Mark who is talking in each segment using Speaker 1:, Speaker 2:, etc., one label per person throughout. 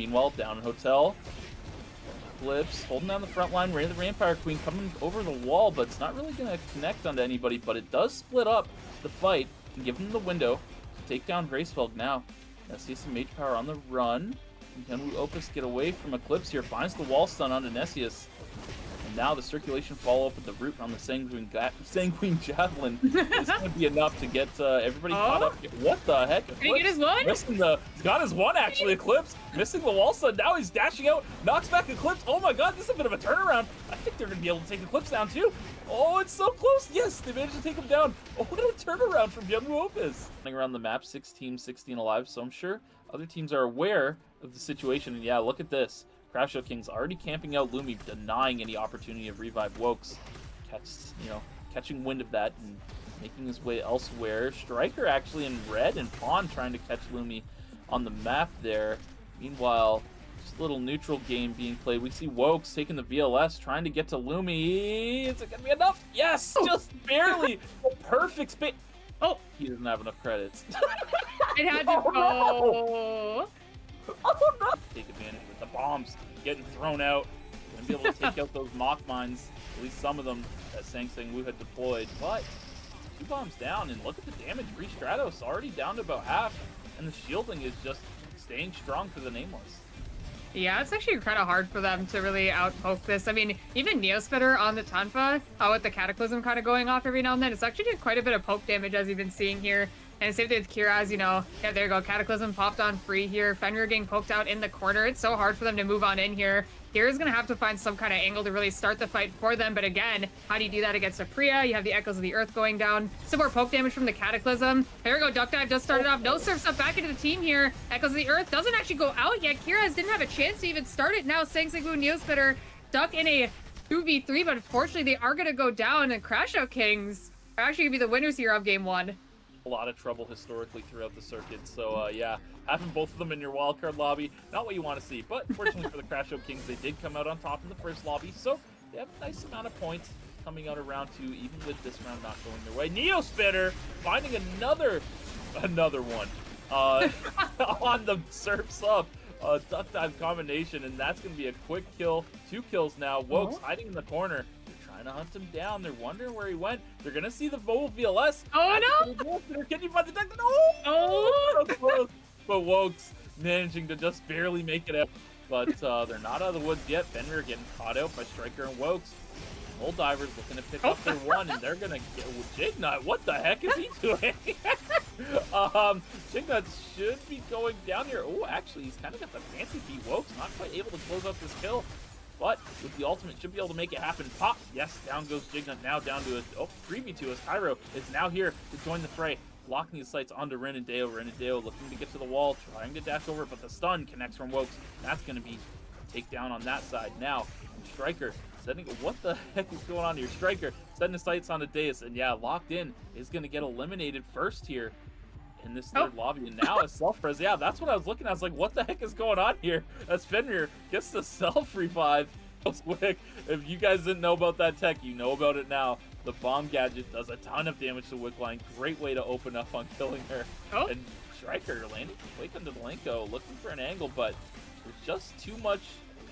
Speaker 1: Meanwhile, down in Hotel, Eclipse holding down the front line. Ray the Vampire Queen coming over the wall, but it's not really going to connect onto anybody, but it does split up the fight and give them the window to take down Gracefelg now. Nessius and Mage Power on the run. Can Opus get away from Eclipse here? Finds the wall stun onto Nessius. And now the circulation follow-up with the root on the Sanguine Javelin is going to be enough to get everybody caught up. What the heck?
Speaker 2: Did he get his one?
Speaker 1: He's got his one, actually. Eclipse missing the wall stun. Now he's dashing out. Knocks back Eclipse. Oh my god, this is a bit of a turnaround. I think they're going to be able to take Eclipse down too. Oh, it's so close. Yes, they managed to take him down. Oh, what a turnaround from Young Opus. Running around the map, 6 teams, 16 alive, so I'm sure other teams are aware of the situation. And yeah, look at this. Crasho King's already camping out Lumi, denying any opportunity of revive Wokes. Catching wind of that and making his way elsewhere. Striker actually in red and Pawn trying to catch Lumi on the map there. Meanwhile, just a little neutral game being played. We see Wokes taking the VLS, trying to get to Lumi. Is it gonna be enough? Yes, just barely. Perfect space. Oh, he doesn't have enough credits.
Speaker 2: It had to go.
Speaker 1: Oh no! Take advantage with the bombs getting thrown out. Gonna be able to take out those mock mines, at least some of them that Sang Wu had deployed. But 2 bombs down, and look at the damage. Free Stratos already down to about half, and the shielding is just staying strong for the Nameless.
Speaker 2: Yeah, it's actually kind of hard for them to really outpoke this. I mean, even Neospitter on the Tanfa, with the Cataclysm kind of going off every now and then, it's actually did quite a bit of poke damage, as you've been seeing here. And same thing with Kiraz, yeah, there you go. Cataclysm popped on free here. Fenrir getting poked out in the corner. It's so hard for them to move on in here. Kira's going to have to find some kind of angle to really start the fight for them. But again, how do you do that against Apriya? You have the Echoes of the Earth going down. Some more poke damage from the Cataclysm. There we go. Duck Dive just started off. No surfs up back into the team here. Echoes of the Earth doesn't actually go out yet. Kiraz didn't have a chance to even start it. Now Sang Wu Neospitter duck in a 2v3, but unfortunately they are going to go down, and Crashout Kings are actually going to be the winners here of game 1.
Speaker 1: A lot of trouble historically throughout the circuit, so yeah, having both of them in your wildcard lobby, not what you want to see, but fortunately for the Crashout Kings, they did come out on top in the first lobby, so they have a nice amount of points coming out of round 2, even with this round not going their way. Neospitter finding another one on the surfs up. Duck Dive combination, and that's going to be a quick kill. 2 kills now. Wokes hiding in the corner. Trying to hunt him down. They're wondering where he went. They're gonna see the Vole VLS.
Speaker 2: Oh no!
Speaker 1: Can you find the duck? No!
Speaker 2: Oh!
Speaker 1: So close. But Wokes managing to just barely make it out. But they're not out of the woods yet. Fenrir getting caught out by Striker and Wokes. Old Divers looking to pick up their one, and they're gonna get Jignut. What the heck is he doing? Jignut should be going down here. Oh, actually, he's kind of got the fancy feet. Wokes not quite able to close up this kill. But with the ultimate, should be able to make it happen. Pop! Yes, down goes Jignut. Now down to a 3v2 as Cairo is now here to join the fray. Blocking his sights onto Renadeo. Renadeo looking to get to the wall, trying to dash over, but the stun connects from Wokes. That's going to be a takedown on that side. Now, Striker setting... What the heck is going on here? Striker setting his sights on Deus, and yeah, Locked In is going to get eliminated first here in this third lobby, and now it's self-res. Yeah, that's what I was looking at. I was like, what the heck is going on here? As Fenrir gets the self-revive. Quick. If you guys didn't know about that tech, you know about it now. The bomb gadget does a ton of damage to Wickline. Great way to open up on killing her. And Striker landing quick into the Lenko, looking for an angle, but there's just too much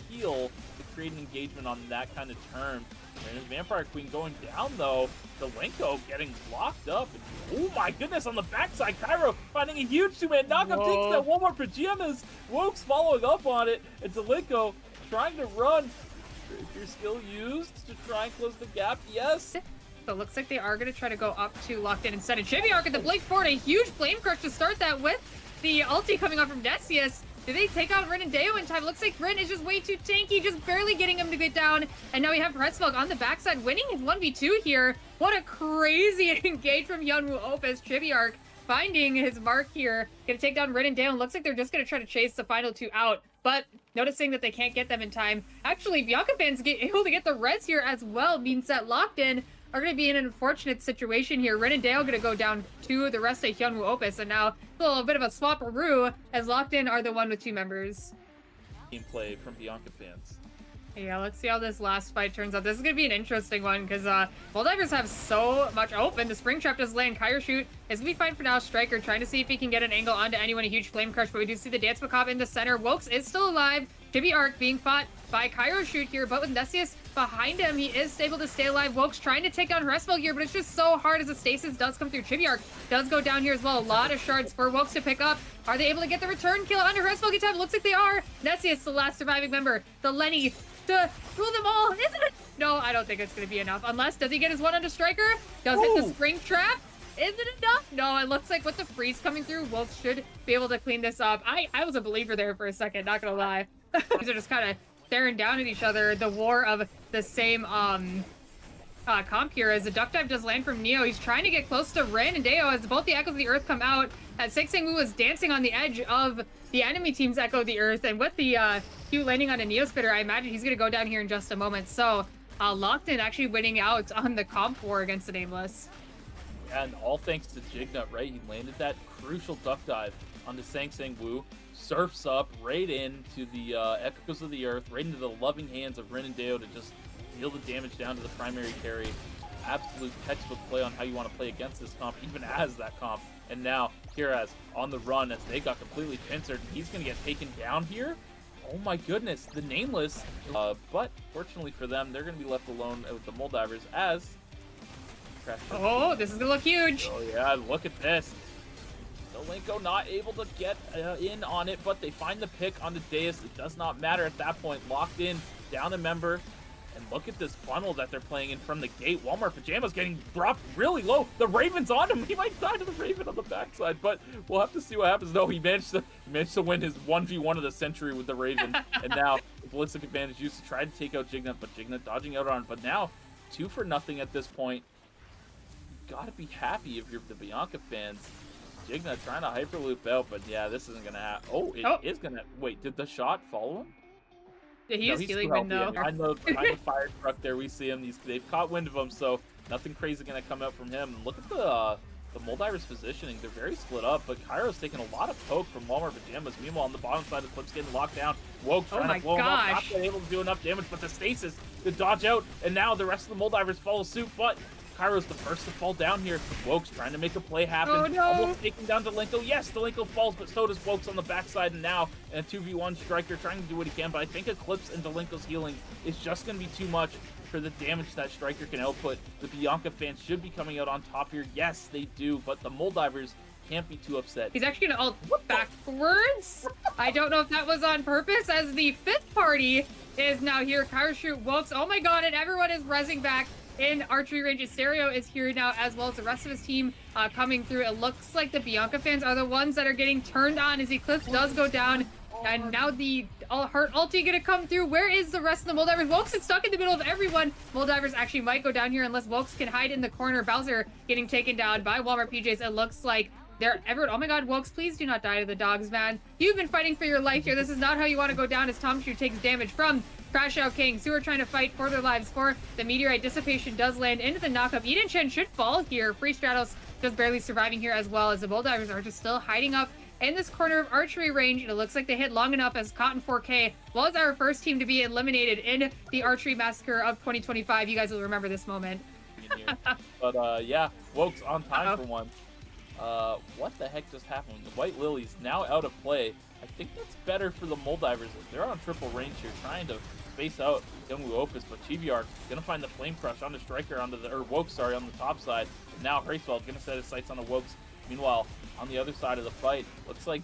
Speaker 1: heal to create an engagement on that kind of turn. And his Vampire Queen going down, though. The Lenko getting locked up. And, oh my goodness, on the backside, Cairo finding a huge 2-man knockup. Takes that one more pajamas. Wokes following up on it. And Delinko trying to run. Your skill used to try and close the gap. Yes.
Speaker 2: So it looks like they are going to try to go up to Locked In instead. And Chibiark at the Blink Forward, a huge Flame Crush to start that with. The ulti coming off from Nessius. Do they take out Rin and Deo in time? Looks like Rin is just way too tanky, just barely getting him to get down. And now we have Pressfog on the backside winning his 1v2 here. What a crazy engage from Young Opus. Chibiark finding his mark here. Gonna take down Rin and Deo. Looks like they're just gonna try to chase the final 2 out. But noticing that they can't get them in time. Actually, Bianca fans able to get the res here as well. Means that Locked In are going to be in an unfortunate situation here. Ren and Dale going to go down to the rest of Hyunwoo Opus, and now a little bit of a swap-a-roo as Locked In are the one with 2 members.
Speaker 1: Gameplay from Bianca fans.
Speaker 2: Yeah, let's see how this last fight turns out. This is going to be an interesting one because Divers have so much open. The Spring Trap does land. Kyre Shoot It's gonna be fine for now. Striker trying to see if he can get an angle onto anyone. A huge flame crush, but we do see the Dance Macabre in the center. Wokes is still alive. Chibi Arc being fought by Cairo Shoot here, but with Nessius behind him, he is able to stay alive. Wokes trying to take down Restful here, but it's just so hard as the stasis does come through. Chibi Arc does go down here as well. A lot of shards for Wokes to pick up. Are they able to get the return kill onto Restful time? Looks like they are. Nessius, the last surviving member. The Lenny to rule them all. Isn't it? No, I don't think it's going to be enough. Unless, does he get his one onto Striker? Does hit the spring trap? Is it enough? No, it looks like with the freeze coming through, Wokes should be able to clean this up. I was a believer there for a second, not gonna lie. These are just kind of staring down at each other. The war of the same comp here as the duck dive does land from Neo. He's trying to get close to Rin and Deo as both the Echoes of the Earth come out. As S8ㅅWildcard was dancing on the edge of the enemy team's Echo of the Earth, and with the Q landing on a Neo Spitter, I imagine he's gonna go down here in just a moment. So Locked In actually winning out on the comp war against the Nameless.
Speaker 1: And all thanks to Jignut, right? He landed that crucial duck dive onto S8ㅅWildcard, surfs up right into the Echoes of the Earth, right into the loving hands of Rin and Deo to just deal the damage down to the primary carry. Absolute textbook play on how you want to play against this comp, even as that comp. And now, Kiraz on the run as they got completely pincered. He's going to get taken down here. Oh my goodness, the Nameless. But fortunately for them, they're going to be left alone with the Moldivers as...
Speaker 2: Oh, this is gonna look huge.
Speaker 1: Oh yeah, look at this. Dolinko not able to get in on it, but they find the pick on the Deus. It does not matter at that point. Locked In, down a member. And look at this funnel that they're playing in from the gate. Walmart Pajamas getting dropped really low. The Raven's on him. He might die to the Raven on the backside, but we'll have to see what happens. No, he managed to win his 1v1 of the century with the Raven. And now the ballistic advantage used to try to take out Jignut, but Jignut dodging out on it. But now 2-0 at this point. Gotta be happy if you're the Bianca fans. Jignut trying to hyperloop out, but yeah, this isn't gonna happen. Oh, it is gonna. Wait, did the shot follow him?
Speaker 2: Yeah, he's healing him though.
Speaker 1: I know the fire truck there. We see him. They've caught wind of him, so nothing crazy gonna come out from him. Look at the Moldivers positioning. They're very split up, but Cairo's taking a lot of poke from Walmart Pajamas. Meanwhile, on the bottom side, the Clip's getting locked down. Woke trying to blow him up, not been able to do enough damage, but the stasis to dodge out, and now the rest of the Moldivers follow suit, but Cairo's the first to fall down here. Woke's trying to make a play happen.
Speaker 2: Oh, no.
Speaker 1: Almost taking down Dolinko. Yes, Dolinko falls, but so does Woke's on the backside. And now, in a 2v1, Striker trying to do what he can. But I think Eclipse and Dolinko's healing is just going to be too much for the damage that Striker can output. The Bianca fans should be coming out on top here. Yes, they do. But the Moldivers can't be too upset.
Speaker 2: He's actually going to ult backwards. I don't know if that was on purpose, as the fifth party is now here. Cairo Shoot, Wokes. Oh my god, and everyone is rezzing back in archery range. Stereo is here now, as well as the rest of his team coming through. It looks like the Bianca fans are the ones that are getting turned on as Eclipse does go down. And now the Heart ulti gonna come through. Where is the rest of the Moldivers? Wokes is stuck in the middle of everyone. Moldivers actually might go down here unless Wokes can hide in the corner. Bowser getting taken down by Walmart PJs. It looks like they're everyone. Oh my god, Wokes, please do not die to the dogs, man. You've been fighting for your life here. This is not how you want to go down, as Tom Shoe takes damage from Crash Out Kings, who are trying to fight for their lives. For the Meteorite, Dissipation does land into the knockup. Eden Chen should fall here. Free Stratos just barely surviving here, as well as the Moldivers are just still hiding up in this corner of archery range. And it looks like they hit long enough, as Cotton 4K was our first team to be eliminated in the Archery Massacre of 2025. You guys will remember this moment.
Speaker 1: But yeah, Wokes on time for one. What the heck just happened? The White Lily's now out of play. I think that's better for the Moldivers, as they're on triple range here, trying to space out Youngwoo Opus, but Chibiark gonna find the Flame Crush on the Striker, on the Woke, sorry, on the top side. And now Hreysfeld gonna set his sights on the Wokes. Meanwhile, on the other side of the fight, looks like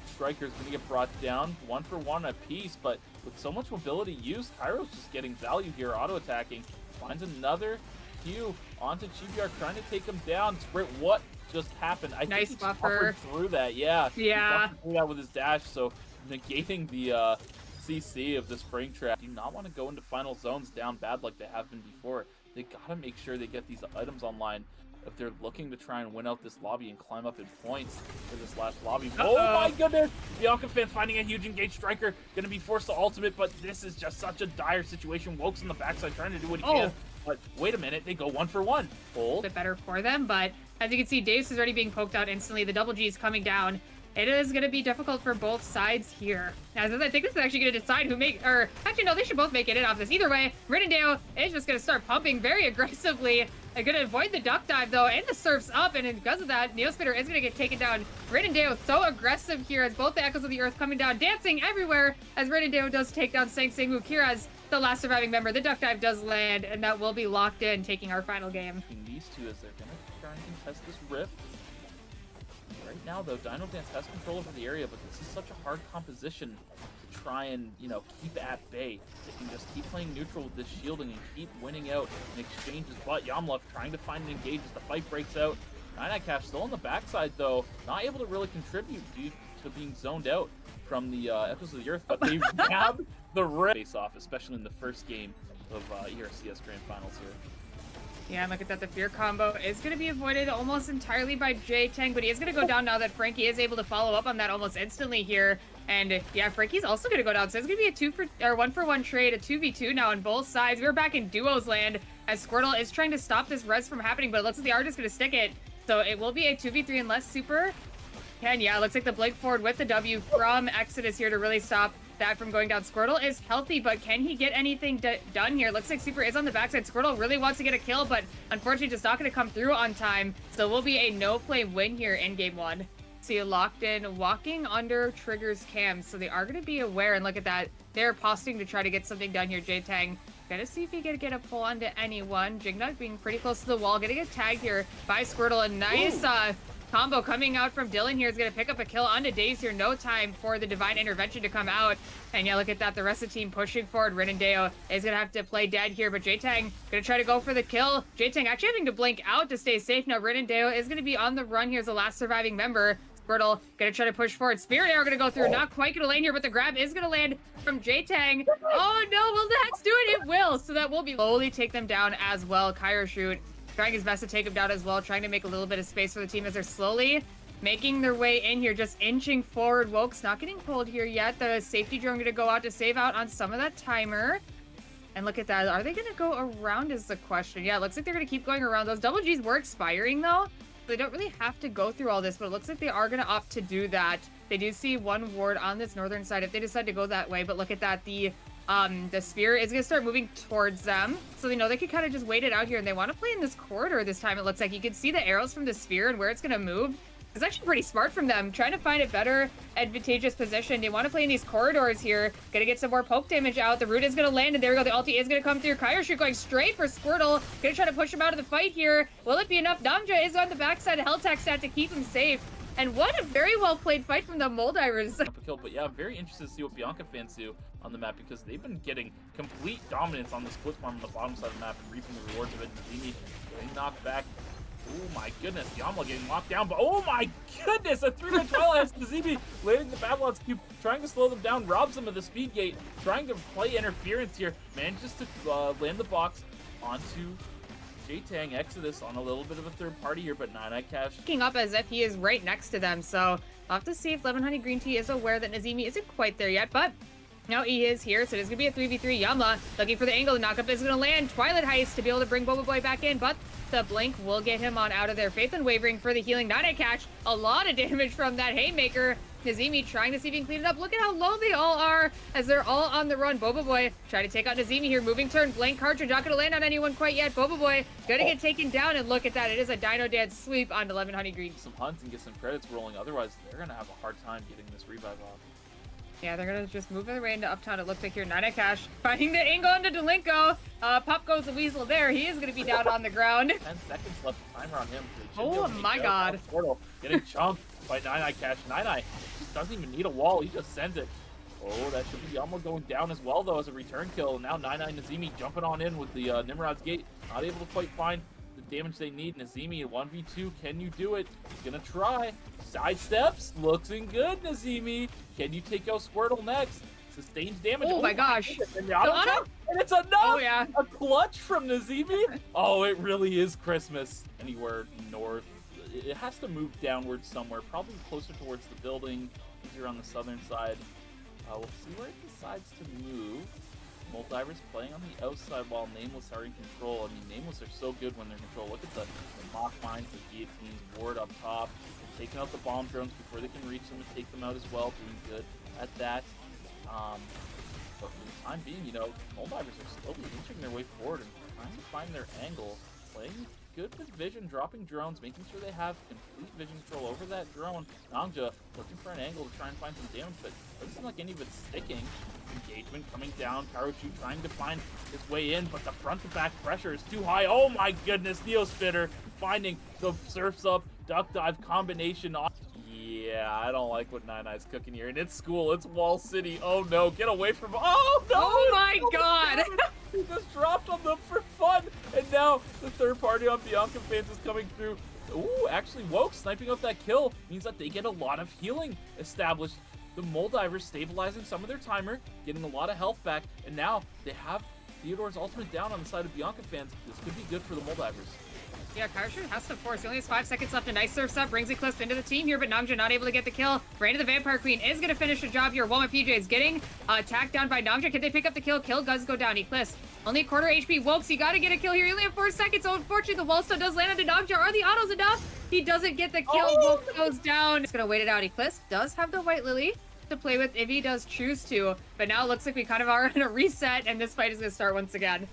Speaker 1: Striker's gonna get brought down 1-for-1 apiece, but with so much mobility used, Cairo's just getting value here, auto-attacking. Finds another Q onto Chibiark, trying to take him down. What just happened? I
Speaker 2: nice
Speaker 1: think he
Speaker 2: buffer
Speaker 1: through that. Yeah.
Speaker 2: Yeah.
Speaker 1: He through that with his dash, so negating the CC of the spring trap. Do not want to go into final zones down bad like they have been before. They gotta make sure they get these items online if they're looking to try and win out this lobby and climb up in points for this last lobby. Oh my goodness! Bianca fan finding a huge engaged Striker, gonna be forced to ultimate, but this is just such a dire situation. Woke's on the backside trying to do what he can. But wait a minute, they go 1-for-1. Hold.
Speaker 2: A bit better for them, but as you can see, Davis is already being poked out instantly. The double G is coming down. It is going to be difficult for both sides here. As I think this is actually going to decide who actually no, they should both make it in off this. Either way, Rinandale is just going to start pumping very aggressively They're gonna avoid the duck dive though, and the surf's up, and because of that, Neospitter is gonna get taken down. Ridendale so aggressive here as both the Echoes of the Earth coming down, dancing everywhere as Ridendale does take down Sang-Sang Kira's the last surviving member. The duck dive does land, and that will be locked in, taking our final game.
Speaker 1: Between these two as they're gonna try and contest this rift. Right now though, Dino Dance has control over the area, but this is such a hard composition to try and, you know, keep at bay. They can just keep playing neutral with this shielding and keep winning out in exchanges, but Yamluf trying to find an engage as the fight breaks out. Cash still on the backside though, not able to really contribute due to being zoned out from the Echoes of the Earth, but they grab the rift face off, especially in the first game of ERCS Grand Finals here.
Speaker 2: Yeah, and look at that. The fear combo is going to be avoided almost entirely by J-Tang, but he is going to go down now that Frankie is able to follow up on that almost instantly here. And yeah, Frankie's also going to go down. So it's going to be a 1-for-1 trade, a 2v2 now on both sides. We're back in duos land as Squirtle is trying to stop this res from happening, but it looks like the Art is going to stick it. So it will be a 2v3 unless Super can. Yeah, it looks like the Blink forward with the W from Exodus here to really stop that from going down. Squirtle is healthy, but can he get anything done here? Looks like Super is on the backside. Squirtle really wants to get a kill, but unfortunately just not going to come through on time. So will be a no-play win here in game one. See you locked in, walking under Trigger's cam. So they are going to be aware, and look at that. They're posting to try to get something done here. J-Tang gonna see if he can get a pull onto anyone. Jignut being pretty close to the wall, gonna get tagged here by Squirtle. A nice combo coming out from Dylan here is going to pick up a kill onto Daze here. No time for the Divine Intervention to come out. And yeah, look at that. The rest of the team pushing forward. Ridendale is going to have to play dead here, but J-Tang going to try to go for the kill. J-Tang actually having to blink out to stay safe. Now Ridendale is going to be on the run here as the last surviving member. Squirtle going to try to push forward. Spirit Arrow going to go through. Not quite going to land here, but the grab is going to land from J-Tang. Oh no, will the Hex do it? It will. So that will be slowly take them down as well. Kyro Shoot trying his best to take him down as well, trying to make a little bit of space for the team as they're slowly making their way in here, just inching forward. Woke's not getting pulled here yet. The safety drone going to go out to save out on some of that timer. And look at that. Are they going to go around is the question. Yeah, it looks like they're going to keep going around. Those double Gs were expiring though. They don't really have to go through all this, but it looks like they are going to opt to do that. They do see one ward on this northern side if they decide to go that way, but look at that. The sphere is going to start moving towards them. So they know they could kind of just wait it out here, and they want to play in this corridor this time. It looks like you can see the arrows from the sphere and where it's going to move. It's actually pretty smart from them, trying to find a better advantageous position. They want to play in these corridors here. Gonna get some more poke damage out. The root is going to land, and there we go. The ulti is going to come through. Kyoshu going straight for Squirtle. Gonna try to push him out of the fight here. Will it be enough? Namja is on the backside of Helltech stat to keep him safe. And what a very well played fight from the Moldivers.
Speaker 1: But yeah, I'm very interested to see what Bianca fans do on the map, because they've been getting complete dominance on the split farm on the bottom side of the map and reaping the rewards of it. Nazimi getting knocked back. Oh my goodness, Yamla getting locked down, but oh my goodness, a 3-12 as Nazimi landing the Babylon's Cube, trying to slow them down, robs them of the speed gate, trying to play interference here, manages to land the box onto J-Tang. Exodus on a little bit of a third party here, but Cash
Speaker 2: picking up as if he is right next to them. So I'll have to see if Lemon Honey Green Tea is aware that Nazimi isn't quite there yet, but now he is here, so it is going to be a 3v3. Yamla looking for the angle. The knockup is going to land. Twilight Heist to be able to bring Boba Boy back in, but the blink will get him on out of there. Faith and Wavering for the healing. Catch. A lot of damage from that Haymaker. Nazimi trying to see if he can clean it up. Look at how low they all are as they're all on the run. Boba Boy trying to take out Nazimi here. Moving turn. Blank cartridge. Not going to land on anyone quite yet. Boba Boy gonna get taken down, and look at that. It is a Dino Dance sweep onto Lemon Honey Green.
Speaker 1: Some hunts and get some credits rolling. Otherwise, they're going to have a hard time getting this revive off.
Speaker 2: Yeah, they're going to just move their way into Uptown, it looks like here. Cash finding the angle into Delinko. Pop goes the Weasel there. He is going to be down on the ground.
Speaker 1: 10 seconds left timer on him.
Speaker 2: Oh my god.
Speaker 1: Portal getting chunked by Cash. Just doesn't even need a wall. He just sends it. Oh, that should be Yamla going down as well, though, as a return kill. And now Nazimi jumping on in with the Nimrod's Gate. Not able to quite find the damage they need. Nazimi, 1v2. Can you do it? He's going to try. Sidesteps. Looking good, Nazimi. Can you take out Squirtle next? Sustains damage.
Speaker 2: Oh my gosh.
Speaker 1: And it's enough.
Speaker 2: Oh, yeah.
Speaker 1: A clutch from Nazimi. Oh, it really is Christmas. Anywhere north. It has to move downwards somewhere. Probably closer towards the building. Easier on the southern side. We'll see where it decides to move. Moldivers playing on the outside while Nameless are in control. I mean, Nameless are so good when they're in control. Look at the mock mines, the guillotines, ward up top. They're taking out the bomb drones before they can reach them and take them out as well. Doing good at that. But for the time being, Moldivers are slowly inching their way forward and trying to find their angle. Playing good with vision, dropping drones, making sure they have complete vision control over that drone. Nongja looking for an angle to try and find some damage, but doesn't seem like any of it's sticking. Engagement coming down, Karoshu trying to find his way in, but the front to back pressure is too high. Oh my goodness, Neospitter finding the surfs up, duck dive combination on. Yeah, I don't like what Nine-Eye's cooking here, and it's school, it's Wall City. Oh no, get away from, oh no!
Speaker 2: Oh my god!
Speaker 1: He just dropped on them for fun, and now the third party on Bianca fans is coming through. Ooh, actually, Woke sniping up that kill means that they get a lot of healing established. The Moldivers stabilizing some of their timer, getting a lot of health back, and now they have Theodore's ultimate down on the side of Bianca fans. This could be good for the Moldivers.
Speaker 2: Yeah, Karoshu has to force. He only has 5 seconds left. A nice surf's up, brings Eclipse into the team here, but Nongja not able to get the kill. Rain of the Vampire Queen is going to finish the job here. Walmart PJ is getting attacked down by Nongja. Can they pick up the kill? Kill does go down. Eclipse only a quarter HP. Wokes, you got to get a kill here. You only have 4 seconds, so unfortunately the wall stone does land on Nongja. Are the autos enough? He doesn't get the kill.
Speaker 1: Oh,
Speaker 2: Wokes goes down. It's going to wait it out. Eclipse does have the White Lily to play with if he does choose to, but now it looks like we kind of are in a reset, and this fight is going to start once again.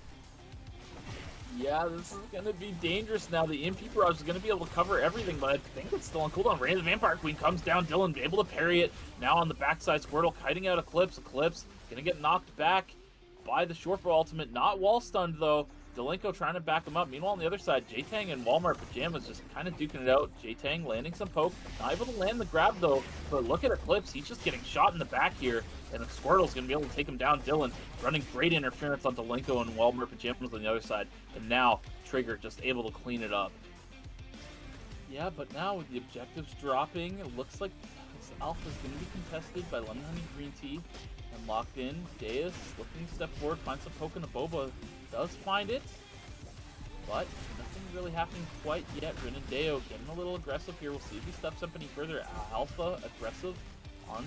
Speaker 1: Yeah, this is going to be dangerous now. The EMP barrage is going to be able to cover everything, but I think it's still on cooldown. Rain of the Vampire Queen comes down. Dylan able to parry it. Now on the backside, Squirtle kiting out Eclipse. Eclipse going to get knocked back by the short bow ultimate. Not wall stunned, though. Delenko trying to back him up. Meanwhile, on the other side, J-Tang and Walmart Pajamas just kind of duking it out. J-Tang landing some poke. Not able to land the grab, though. But look at Eclipse. He's just getting shot in the back here. And Squirtle's going to be able to take him down. Dylan running great interference on Delenko and Walmart Pajamas on the other side. And now Trigger just able to clean it up. Yeah, but now with the objectives dropping, it looks like this alpha is going to be contested by Lemon Honey Green Tea. And locked in. Deus looking to step forward, find some poke in the Boba. Does find it, but nothing really happening quite yet. Renadeo getting a little aggressive here. We'll see if he steps up any further. Alpha aggressive on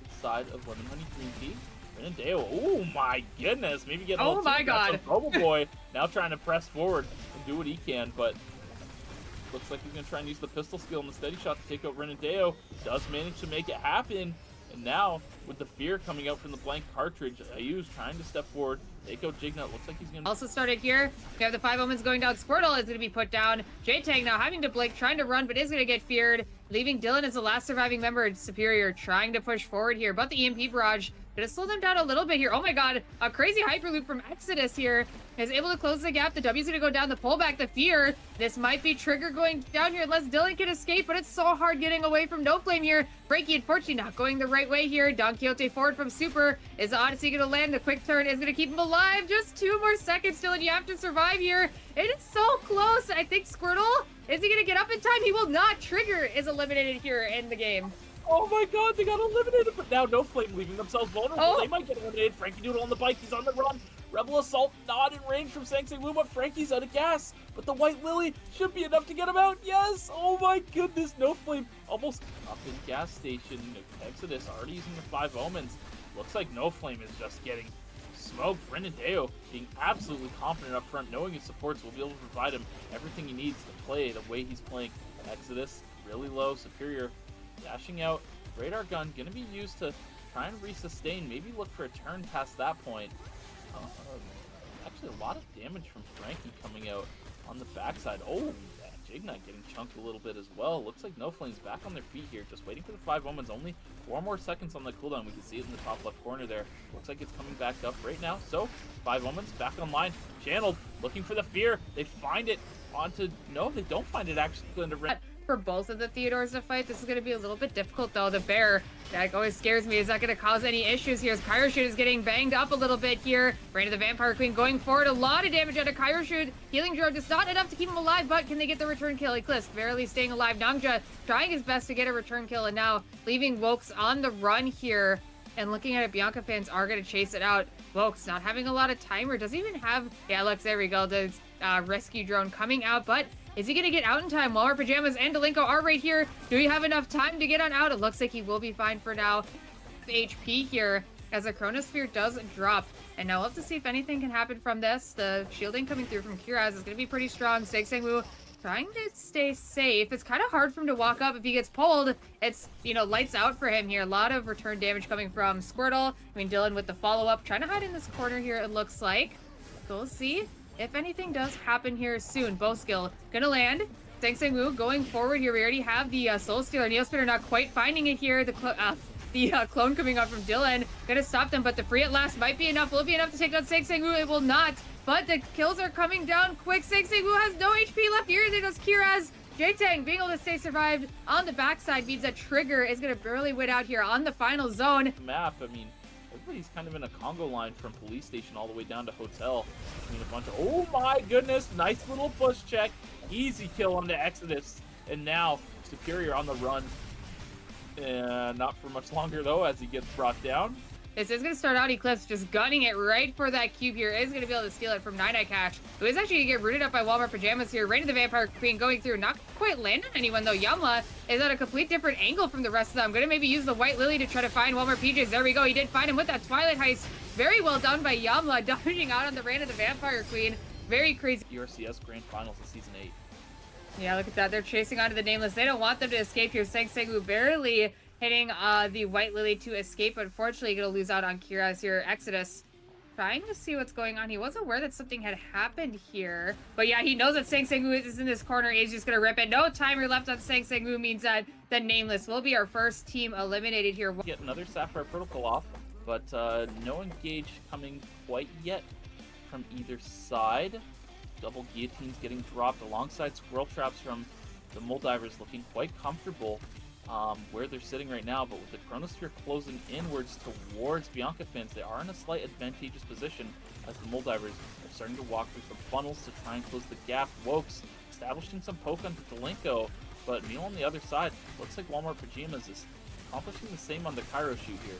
Speaker 1: the side of Lemon Honey Green Tea. Renadeo, oh my goodness, maybe get a little
Speaker 2: my god.
Speaker 1: Boba Boy now trying to press forward and do what he can, but looks like he's going to try and use the pistol skill and the steady shot to take out Renadeo. Does manage to make it happen. And now, with the fear coming out from the blank cartridge, Ayu's trying to step forward. Eiko Jignut looks like he's going to...
Speaker 2: Also started here. We have the 5 omens going down. Squirtle is going to be put down. J-Tang now having to blink, trying to run, but is going to get feared. Leaving Dylan as the last surviving member of Superior, trying to push forward here. But the EMP barrage going to slow them down a little bit here. Oh my god, a crazy Hyperloop from Exodus here is able to close the gap. The W's going to go down, the pullback, the fear. This might be Trigger going down here unless Dylan can escape, but it's so hard getting away from No Flame here. Frankie, unfortunately, not going the right way here. Don Quixote forward from Super. Is the Odyssey going to land? The quick turn is going to keep him alive. Just 2 more seconds, Dylan. You have to survive here. It is so close. I think Squirtle, is he going to get up in time? He will not. Trigger is eliminated here in the game.
Speaker 1: Oh my god, they got eliminated, but now No Flame leaving themselves vulnerable.
Speaker 2: Oh.
Speaker 1: They might get eliminated. Frankie Doodle on the bike, he's on the run. Rebel Assault not in range from Sangsang Wu, but Frankie's out of gas. But the White Lily should be enough to get him out. Yes! Oh my goodness, No Flame almost up in gas station. Exodus already using the 5 omens. Looks like No Flame is just getting smoked. Renadeo being absolutely confident up front, knowing his supports will be able to provide him everything he needs to play the way he's playing. Exodus really low, Superior dashing out. Radar gun going to be used to try and resustain, maybe look for a turn past that point. Actually, a lot of damage from Frankie coming out on the backside. Oh, Jignut getting chunked a little bit as well. Looks like No Flame's back on their feet here, just waiting for the 5 omens. Only 4 more seconds on the cooldown. We can see it in the top left corner there. Looks like it's coming back up right now. So, 5 omens back online. Channeled, looking for the fear. They find it onto... No, they don't find it actually into red.
Speaker 2: For both of the Theodores to fight, this is going to be a little bit difficult, though. The bear, that always scares me. Is that going to cause any issues here? As Kairoshut is getting banged up a little bit here. Rain of the Vampire Queen going forward. A lot of damage out of Kairoshut. Healing Drone is not enough to keep him alive, but can they get the return kill? Eclipse barely staying alive. Nongja trying his best to get a return kill, and now leaving Wokes on the run here. And looking at it, Bianca fans are going to chase it out. Wokes not having a lot of timer. Doesn't even have... Yeah, looks, there we go. The rescue drone coming out, but... Is he going to get out in time? Walmart Pajamas and Delenko are right here. Do we have enough time to get on out? It looks like he will be fine for now. HP here as a Chronosphere does drop. And now we'll have to see if anything can happen from this. The shielding coming through from Kiraz is going to be pretty strong. Sangsang Wu trying to stay safe. It's kind of hard for him to walk up. If he gets pulled, it's, you know, lights out for him here. A lot of return damage coming from Squirtle. I mean, Dylan with the follow-up. Trying to hide in this corner here, it looks like. We'll see. if anything does happen here soon. Bow skill gonna land. SaengSangWoo going forward here. We already have the Soul Stealer. Neospinner not quite finding it here. The clone coming out from Dylan. Gonna stop them, but the free at last might be enough. Will it be enough to take down SaengSangWoo? It will not. But the kills are coming down quick. SaengSangWoo has no HP left here. There goes Kiraz. J-Tang being able to stay survived on the backside means that Trigger is going to barely win out here on the final zone.
Speaker 1: Map, I mean, everybody's kind of in a Congo line from police station all the way down to hotel. I mean, a bunch of, oh my goodness, nice little push check. Easy kill on the Exodus. And now, Superior on the run. Not for much longer, though, as he gets brought down.
Speaker 2: This is going to start out Eclipse just gunning it right for that cube here. Is going to be able to steal it from Nine Eye Cash, who is actually going to get rooted up by Walmart Pajamas here. Rain of the Vampire Queen going through. Not quite land on anyone, though. Yamla is at a complete different angle from the rest of them. Going to maybe use the White Lily to try to find Walmart PJs. There we go. He did find him with that Twilight Heist. Very well done by Yamla, dodging out on the Rain of the Vampire Queen. Very crazy.
Speaker 1: ERCS Grand Finals of Season 8.
Speaker 2: Yeah, look at that. They're chasing onto the Nameless. They don't want them to escape here. SaengSangWoo barely hitting the White Lily to escape. Unfortunately, going to lose out on Kiraz here. Exodus trying to see what's going on. He was aware that something had happened here. But yeah, he knows that SaengSangWoo is in this corner. He's just going to rip it. No timer left on SaengSangWoo means that the Nameless will be our first team eliminated here.
Speaker 1: Get another Sapphire Protocol off, but no engage coming quite yet from either side. Double guillotines getting dropped alongside squirrel traps from the Molldivers, looking quite comfortable where they're sitting right now, but with the Chronosphere closing inwards towards Bianca Fins, they are in a slight advantageous position as the Molldivers are starting to walk through some funnels to try and close the gap. Wokes establishing some poke onto Delinko, but Neil on the other side, looks like Walmart Pajamas is accomplishing the same on the Cairo shoot here.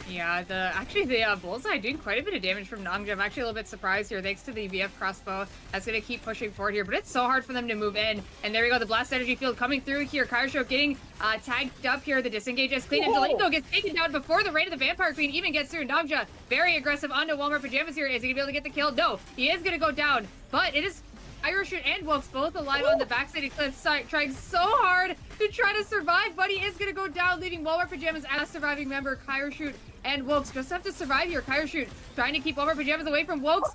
Speaker 2: Yeah, the Bullseye doing quite a bit of damage from Nongja. I'm actually a little bit surprised here, thanks to the VF crossbow. That's going to keep pushing forward here, but it's so hard for them to move in. And there we go, the Blast Energy Field coming through here. Kairosho getting tagged up here. The disengage is clean, and Delinko gets taken down before the Raid of the Vampire Queen even gets through. Nongja, very aggressive onto Walmart Pajamas here. Is he going to be able to get the kill? No, he is going to go down, but it is Irishwood and Wokes both alive on the backside. Eclipse trying so hard to try to survive, but he is going to go down, leaving Walmart Pajamas as surviving member. Kairoshoot and Wokes just have to survive here. Kairoshoot trying to keep Walmart Pajamas away from Wokes.